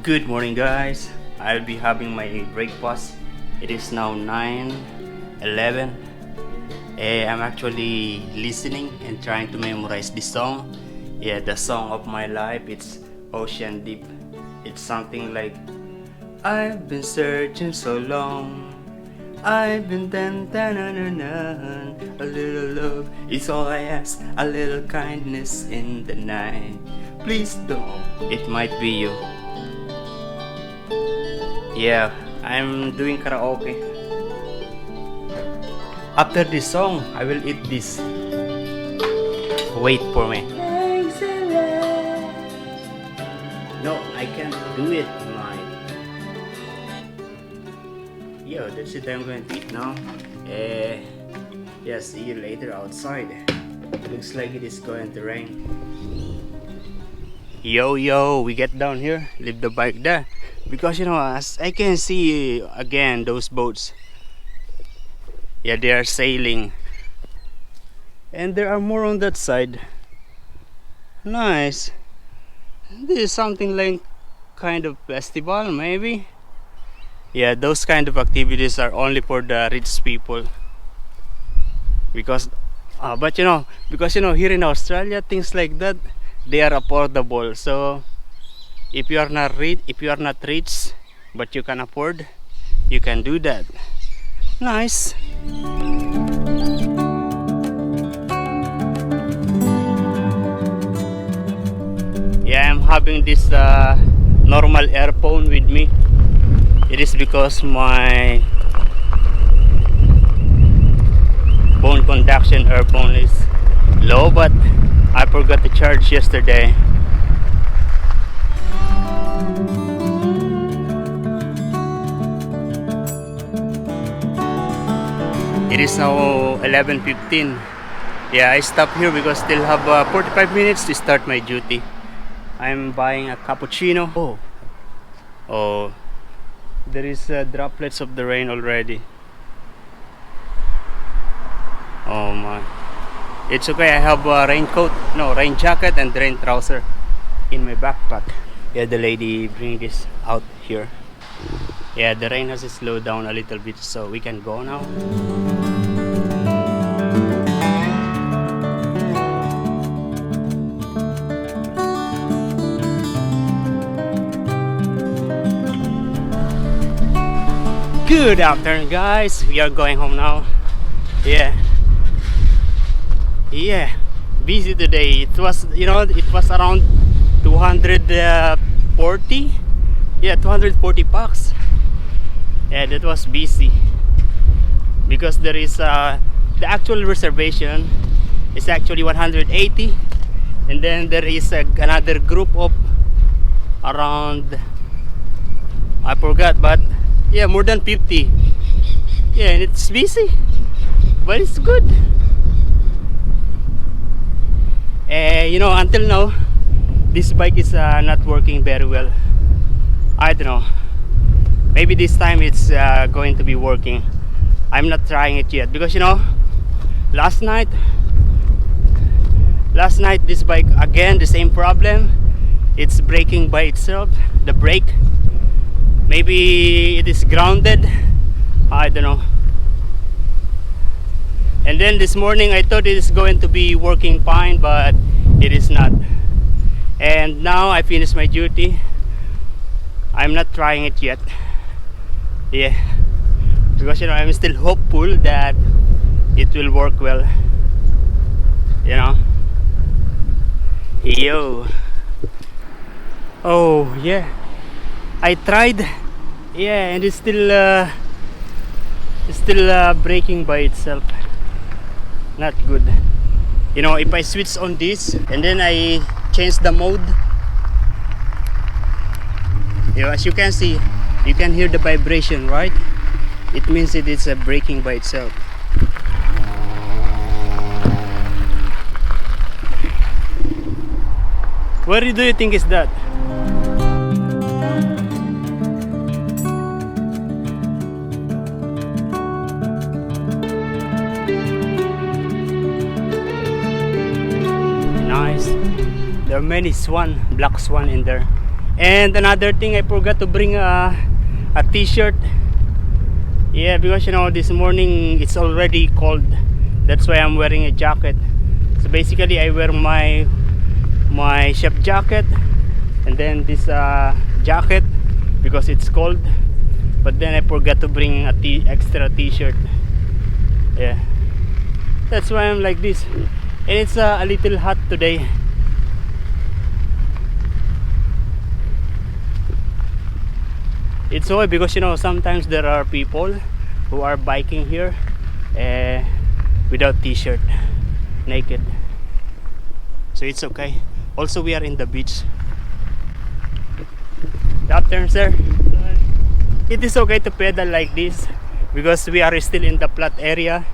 Good morning, guys. I'll be having my breakfast. It is now 9:11. I'm actually listening and trying to memorize this song. Yeah, the song of my life. It's Ocean Deep. It's something like, I've been searching so long. I've been a little love is all I ask. A little kindness in the night. Please don't. It might be you. Yeah, I'm doing karaoke. After this song, I will eat this. Wait for me. No, I can't do it, mate. Yo, that's it. I'm going to eat now. Yeah, see you later outside. Looks like it is going to rain. Yo, we get down here. Leave the bike there. Because as I can see again those boats. Yeah, they are sailing. And there are more on that side. Nice. This is something like kind of festival, maybe. Yeah, those kind of activities are only for the rich people. Because here in Australia, things like that, they are affordable. So if you are not rich, but you can afford, you can do that. Nice. Yeah, I'm having this normal earphone with me. It is because my bone conduction earphone is low, but I forgot to charge yesterday. It is now 11:15. Yeah, I stopped here because still have 45 minutes to start my duty. I'm buying a cappuccino. Oh, there is droplets of the rain already. Oh my. It's okay, I have a rain jacket and rain trouser in my backpack. Yeah, the lady bring this out here. Yeah, the rain has slowed down a little bit, so we can go now. Good afternoon, guys. We are going home now. Yeah, busy today. It was around 240. Yeah, 240 bucks. Yeah, that was busy because there is the actual reservation is actually 180, and then there is another group of around, I forgot, but yeah, more than 50. Yeah, and it's busy, but it's good. Until now, this bike is not working very well. I don't know. Maybe this time it's going to be working. I'm not trying it yet because last night this bike again the same problem. It's braking by itself. The brake. Maybe it is grounded. I don't know. And then this morning I thought it is going to be working fine, but it is not. And now I finished my duty. I'm not trying it yet. Yeah, because I'm still hopeful that it will work well. Yo. Oh yeah, I tried. Yeah, and it's still braking by itself. Not good. If I switch on this and then I change the mode, as you can see, you can hear the vibration, right? It means it is braking by itself. What do you think is that? Nice. There are many black swan in there. And another thing, I forgot to bring a t-shirt. Yeah, because this morning it's already cold. That's why I'm wearing a jacket. So basically I wear my chef jacket and then this jacket because it's cold. But then I forgot to bring a extra t-shirt. Yeah, that's why I'm like this. And it's a little hot today. It's so because sometimes there are people who are biking here without t-shirt, naked. So it's okay. Also, we are in the beach. Good afternoon, sir. It is okay to pedal like this because we are still in the flat area,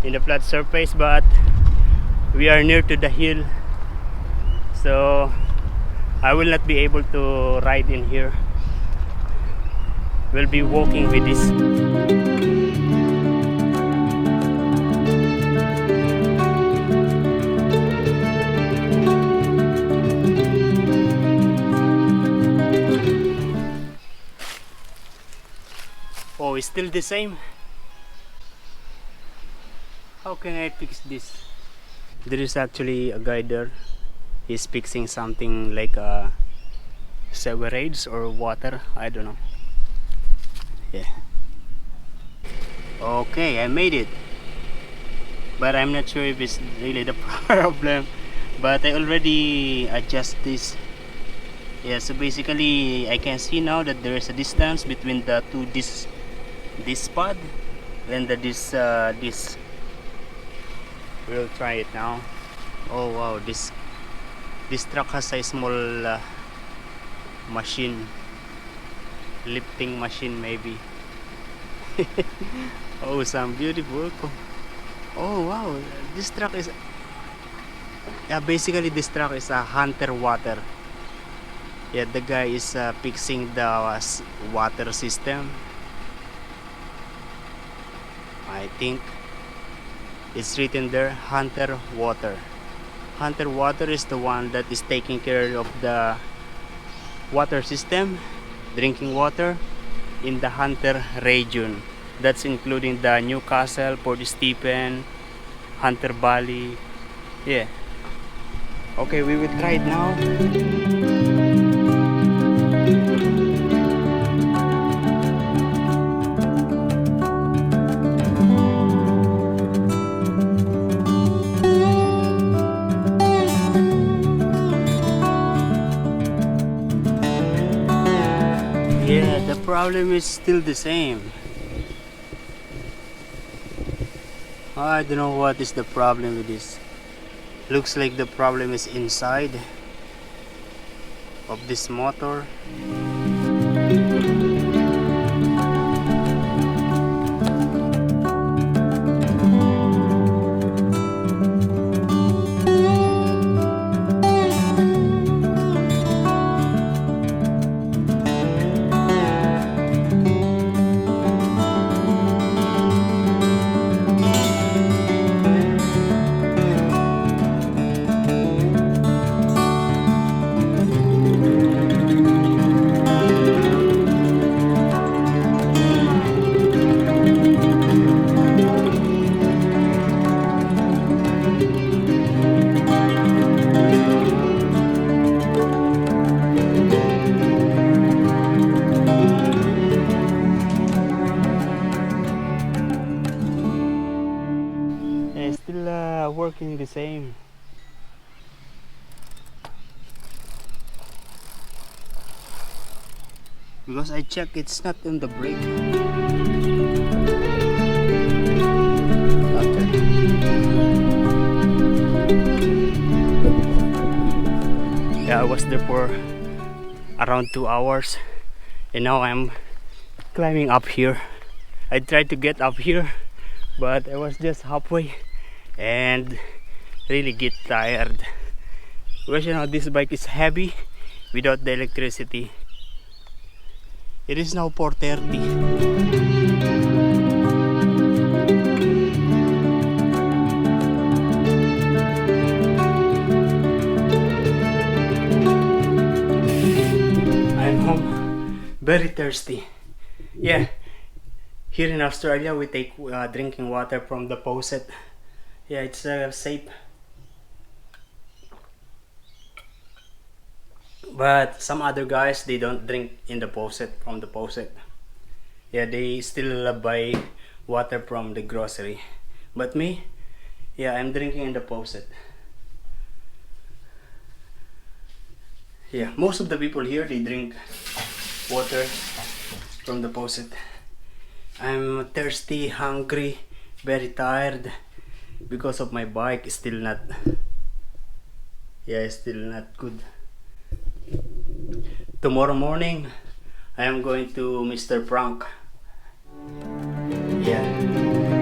in the flat surface, but we are near to the hill, so I will not be able to ride in here. We'll be walking with this. Oh, it's still the same. How can I fix this? There is actually a guy there. He's fixing something like sewerage or water. I don't know. Yeah. Okay, I made it. But I'm not sure if it's really the problem. But I already adjust this. Yeah, so basically I can see now that there is a distance between the two this pod and this. We'll try it now. Oh wow, this truck has a small machine, lifting machine maybe. Oh, some beautiful. Oh wow, this truck is, yeah, basically this truck is a Hunter water. Yeah, the guy is fixing the water system. I think it's written there, Hunter water. Hunter water is the one that is taking care of the water system, drinking water in the Hunter region. That's including the Newcastle, Port Stephen, Hunter Valley. Yeah. Okay, we will try it now. Yeah, the problem is still the same. I don't know what is the problem with this. Looks like the problem is inside of this motor. Still working the same. Because I check it's not on the brake. Yeah, I was there for around 2 hours and now I'm climbing up here. I tried to get up here but I was just halfway and really get tired because this bike is heavy without the electricity. It is now 4:30. very thirsty. Yeah, here in Australia we take drinking water from the faucet. Yeah, it's safe. But some other guys, they don't drink in the faucet, from the faucet. Yeah, they still buy water from the grocery. But me, yeah, I'm drinking in the faucet. Yeah, most of the people here, they drink water from the faucet. I'm thirsty, hungry, very tired because of my bike is still not, yeah, it's still not good. Tomorrow morning, I am going to Mr. Frank. Yeah.